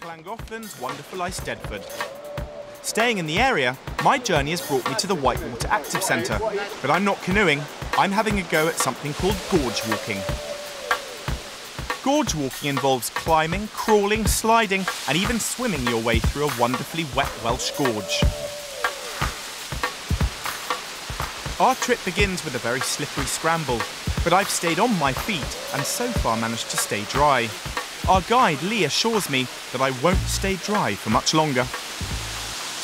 Llangollen's wonderful Eisteddfod. Staying in the area, my journey has brought me to the Whitewater Active Centre. But I'm not canoeing, I'm having a go at something called gorge walking. Gorge walking involves climbing, crawling, sliding and even swimming your way through a wonderfully wet Welsh gorge. Our trip begins with a very slippery scramble, but I've stayed on my feet and so far managed to stay dry. Our guide Lee assures me that I won't stay dry for much longer.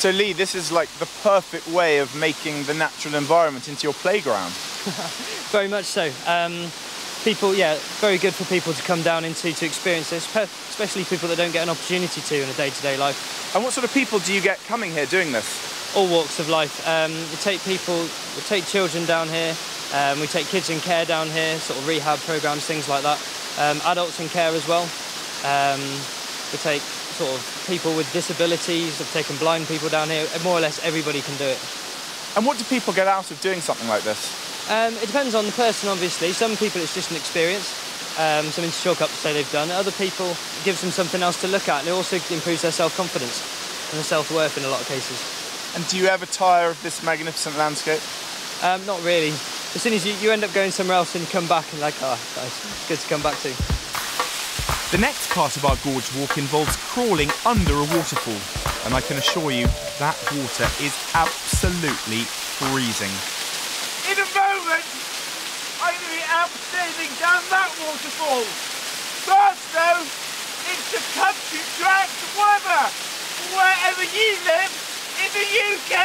So Lee, this is like the perfect way of making the natural environment into your playground. Very much so. Very good for people to come down into to experience this, especially people that don't get an opportunity to in a day-to-day life. And what sort of people do you get coming here doing this? All walks of life. We take children down here, we take kids in care down here, sort of rehab programs, things like that. Adults in care as well. We take sort of people with disabilities, we've taken blind people down here. More or less everybody can do it. And what do people get out of doing something like this? It depends on the person, obviously. Some people it's just an experience, something to chalk up to say they've done. Other people, it gives them something else to look at, and it also improves their self-confidence and their self-worth in a lot of cases. And do you ever tire of this magnificent landscape? Not really. As soon as you end up going somewhere else and you come back and like, oh, it's good to come back to. The next part of our gorge walk involves crawling under a waterfall, and I can assure you that water is absolutely freezing. In a moment, I'm going to be abseiling down that waterfall. First, though, it's the country track weather, wherever you live in the UK.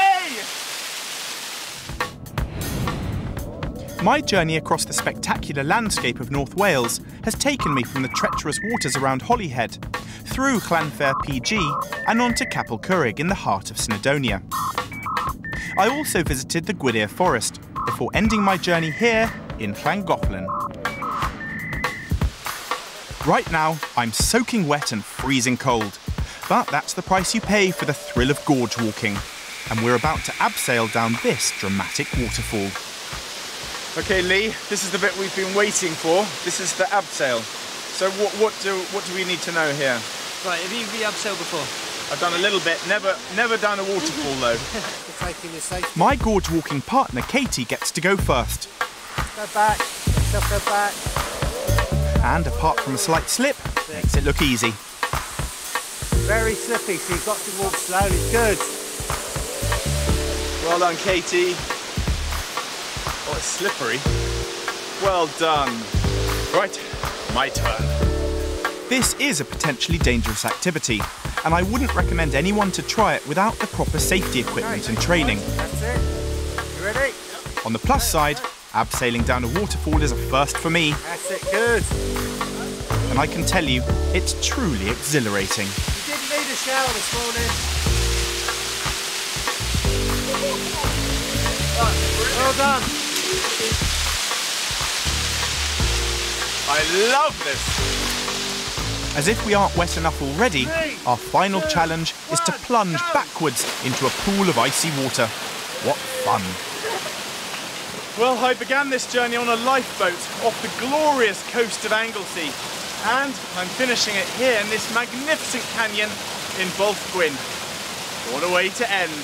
My journey across the spectacular landscape of North Wales has taken me from the treacherous waters around Holyhead, through Llanfair PG and on to Capel Curig in the heart of Snowdonia. I also visited the Gwydir Forest before ending my journey here in Llangollen. Right now, I'm soaking wet and freezing cold, but that's the price you pay for the thrill of gorge walking, and we're about to abseil down this dramatic waterfall. Okay, Lee, this is the bit we've been waiting for. This is the abseil. So what do we need to know here? Right, have you abseiled before? I've done a little bit, never down a waterfall though. My gorge walking partner Katie gets to go first. Go back, go back. And apart from a slight slip, makes it look easy. Very slippy, so you've got to walk slowly. Good. Well done, Katie. Oh, it's slippery. Well done. Right, my turn. This is a potentially dangerous activity, and I wouldn't recommend anyone to try it without the proper safety equipment and training. That's it. You ready? On the plus side, abseiling down a waterfall is a first for me. That's it, good. And I can tell you, it's truly exhilarating. You didn't need a shower this morning. Well done. I love this. As if we aren't wet enough already, our final challenge is to plunge backwards into a pool of icy water. What fun! Well, I began this journey on a lifeboat off the glorious coast of Anglesey, and I'm finishing it here in this magnificent canyon in Gwyn. What a way to end.